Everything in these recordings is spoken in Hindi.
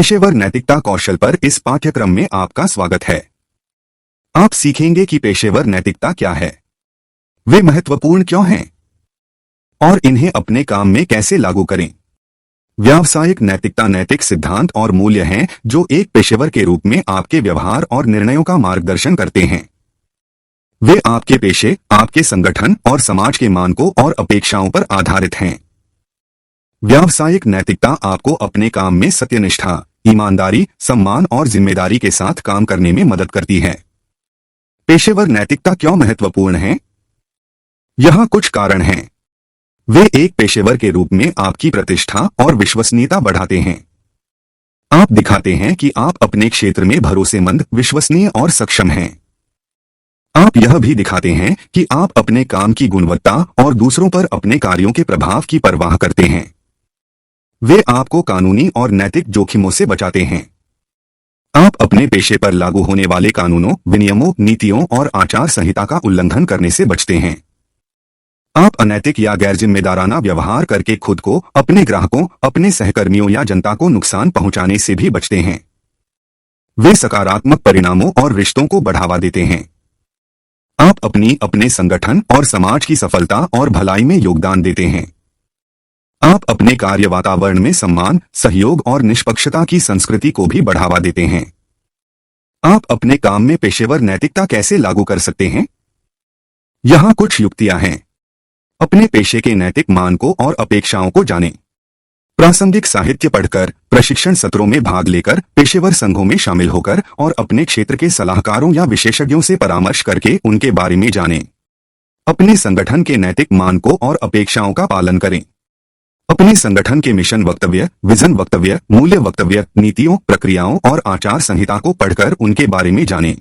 पेशेवर नैतिकता कौशल पर इस पाठ्यक्रम में आपका स्वागत है। आप सीखेंगे कि पेशेवर नैतिकता क्या है, वे महत्वपूर्ण क्यों हैं और इन्हें अपने काम में कैसे लागू करें। व्यावसायिक नैतिकता नैतिक सिद्धांत और मूल्य हैं जो एक पेशेवर के रूप में आपके व्यवहार और निर्णयों का मार्गदर्शन करते हैं। वे आपके पेशे, आपके संगठन और समाज के मानकों और अपेक्षाओं पर आधारित हैं। व्यावसायिक नैतिकता आपको अपने काम में सत्यनिष्ठा, ईमानदारी, सम्मान और जिम्मेदारी के साथ काम करने में मदद करती है। पेशेवर नैतिकता क्यों महत्वपूर्ण है? यहाँ कुछ कारण हैं। वे एक पेशेवर के रूप में आपकी प्रतिष्ठा और विश्वसनीयता बढ़ाते हैं। आप दिखाते हैं कि आप अपने क्षेत्र में भरोसेमंद, विश्वसनीय और सक्षम हैं। आप यह भी दिखाते हैं कि आप अपने काम की गुणवत्ता और दूसरों पर अपने कार्यों के प्रभाव की परवाह करते हैं। वे आपको कानूनी और नैतिक जोखिमों से बचाते हैं। आप अपने पेशे पर लागू होने वाले कानूनों, विनियमों, नीतियों और आचार संहिता का उल्लंघन करने से बचते हैं। आप अनैतिक या गैर जिम्मेदाराना व्यवहार करके खुद को, अपने ग्राहकों, अपने सहकर्मियों या जनता को नुकसान पहुंचाने से भी बचते हैं। वे सकारात्मक परिणामों और रिश्तों को बढ़ावा देते हैं। आप अपने संगठन और समाज की सफलता और भलाई में योगदान देते हैं। आप अपने कार्य वातावरण में सम्मान, सहयोग और निष्पक्षता की संस्कृति को भी बढ़ावा देते हैं। आप अपने काम में पेशेवर नैतिकता कैसे लागू कर सकते हैं? यहाँ कुछ युक्तियां हैं। अपने पेशे के नैतिक मानकों और अपेक्षाओं को जानें। प्रासंगिक साहित्य पढ़कर, प्रशिक्षण सत्रों में भाग लेकर, पेशेवर संघों में शामिल होकर और अपने क्षेत्र के सलाहकारों या विशेषज्ञों से परामर्श करके उनके बारे में जानें। अपने संगठन के नैतिक मानकों और अपेक्षाओं का पालन करें। अपने संगठन के मिशन वक्तव्य, विजन वक्तव्य, मूल्य वक्तव्य, नीतियों, प्रक्रियाओं और आचार संहिता को पढ़कर उनके बारे में जानें।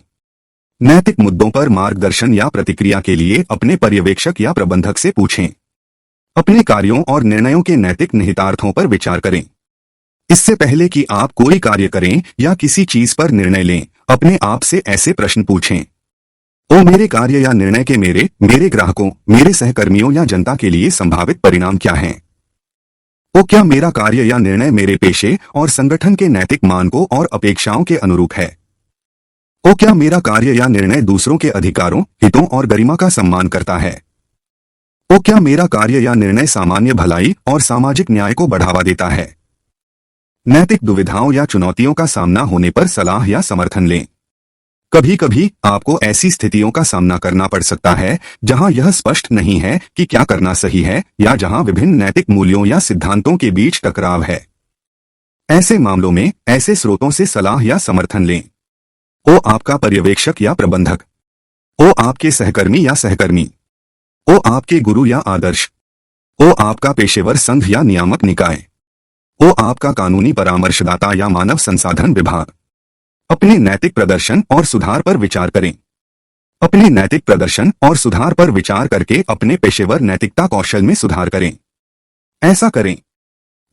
नैतिक मुद्दों पर मार्गदर्शन या प्रतिक्रिया के लिए अपने पर्यवेक्षक या प्रबंधक से पूछें। अपने कार्यों और निर्णयों के नैतिक निहितार्थों पर विचार करें। इससे पहले कि आप कोई कार्य करें या किसी चीज पर निर्णय लें, अपने आप से ऐसे प्रश्न पूछें। मेरे कार्य या निर्णय के मेरे ग्राहकों, मेरे सहकर्मियों या जनता के लिए संभावित परिणाम क्या हैं? क्या मेरा कार्य या निर्णय मेरे पेशे और संगठन के नैतिक मानकों और अपेक्षाओं के अनुरूप है? क्या मेरा कार्य या निर्णय दूसरों के अधिकारों, हितों और गरिमा का सम्मान करता है? क्या मेरा कार्य या निर्णय सामान्य भलाई और सामाजिक न्याय को बढ़ावा देता है? नैतिक दुविधाओं या चुनौतियों का सामना होने पर सलाह या समर्थन लें। कभी कभी आपको ऐसी स्थितियों का सामना करना पड़ सकता है जहां यह स्पष्ट नहीं है कि क्या करना सही है या जहां विभिन्न नैतिक मूल्यों या सिद्धांतों के बीच टकराव है। ऐसे मामलों में ऐसे स्रोतों से सलाह या समर्थन लें। आपका पर्यवेक्षक या प्रबंधक, आपके सहकर्मी या सहकर्मी, आपके गुरु या आदर्श, आपका पेशेवर संघ या नियामक निकाय, आपका कानूनी परामर्शदाता या मानव संसाधन विभाग। अपने नैतिक प्रदर्शन और सुधार पर विचार करें। अपने नैतिक प्रदर्शन और सुधार पर विचार करके अपने पेशेवर नैतिकता कौशल में सुधार करें। ऐसा करें।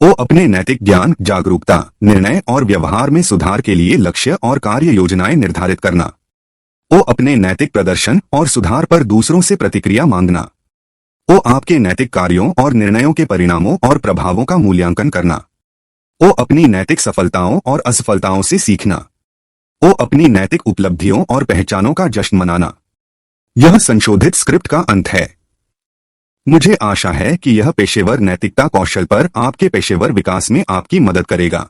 अपने नैतिक ज्ञान, जागरूकता, निर्णय और व्यवहार में सुधार के लिए लक्ष्य और कार्य योजनाएं निर्धारित करना। अपने नैतिक प्रदर्शन और सुधार पर दूसरों से प्रतिक्रिया मांगना। आपके नैतिक कार्यों और निर्णयों के परिणामों और प्रभावों का मूल्यांकन करना। अपनी नैतिक सफलताओं और असफलताओं से सीखना। अपनी नैतिक उपलब्धियों और पहचानों का जश्न मनाना। यह संशोधित स्क्रिप्ट का अंत है। मुझे आशा है कि यह पेशेवर नैतिकता कौशल पर आपके पेशेवर विकास में आपकी मदद करेगा।